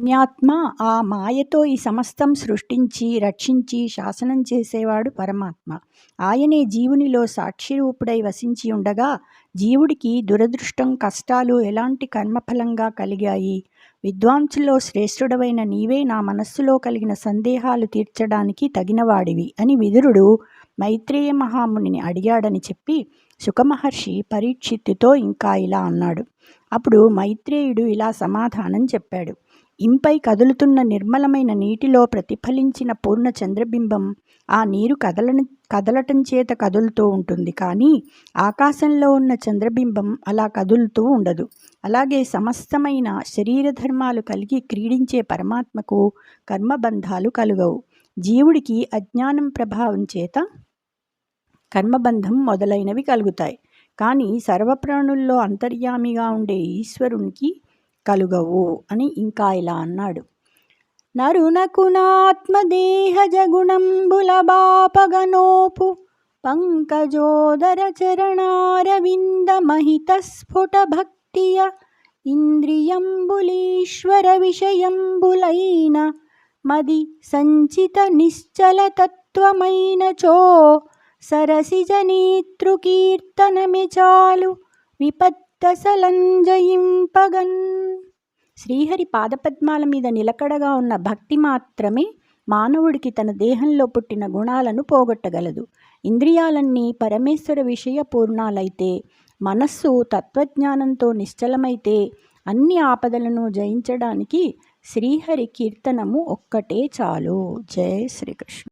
పుణ్యాత్మ ఆ మాయతో ఈ సమస్తం సృష్టించి రక్షించి శాసనం చేసేవాడు పరమాత్మ. ఆయనే జీవునిలో సాక్షిరూపుడై వసించి ఉండగా జీవుడికి దురదృష్టం కష్టాలు ఎలాంటి కర్మఫలంగా కలిగాయి? విద్వాంసుల్లో శ్రేష్ఠుడవైన నీవే నా మనస్సులో కలిగిన సందేహాలు తీర్చడానికి తగినవాడివి అని విదురుడు మైత్రేయ మహామునిని అడిగాడని చెప్పి శుకమహర్షి పరీక్షిత్తుతో ఇంకా ఇలా అన్నాడు. అప్పుడు మైత్రేయుడు ఇలా సమాధానం చెప్పాడు. ఇంపై కదులుతున్న నిర్మలమైన నీటిలో ప్రతిఫలించిన పూర్ణ చంద్రబింబం ఆ నీరు కదలటం చేత కదులుతూ ఉంటుంది, కానీ ఆకాశంలో ఉన్న చంద్రబింబం అలా కదులుతూ ఉండదు. అలాగే సమస్తమైన శరీర ధర్మాలు కలిగి క్రీడించే పరమాత్మకు కర్మబంధాలు కలుగవు. జీవుడికి అజ్ఞానం ప్రభావం చేత కర్మబంధం మొదలైనవి కలుగుతాయి, కానీ సర్వప్రాణుల్లో అంతర్యామిగా ఉండే ఈశ్వరునికి కలుగవు అని ఇంకా ఇలా అన్నాడు. నరునకునాత్మదేహజగుణంబులబాపగనోపు పంకజోదర చరణారవింద మహిత స్ఫుట భక్తియ ఇంద్రియంబులీశ్వర విషయంబులైన మది సంచిత నిశ్చల తత్వమైన చో సరసిజ నేతృకీర్తనమే చాలు విపత్తసలంజయింపగన్. శ్రీహరి పాదపద్మాల మీద నిలకడగా ఉన్న భక్తి మాత్రమే మానవుడికి తన దేహంలో పుట్టిన గుణాలను పోగొట్టగలదు. ఇంద్రియాలన్నీ పరమేశ్వర విషయ పూర్ణాలైతే, మనస్సు తత్వజ్ఞానంతో నిశ్చలమైతే అన్ని ఆపదలను జయించడానికి శ్రీహరి కీర్తనము ఒక్కటే చాలు. జై శ్రీకృష్ణ.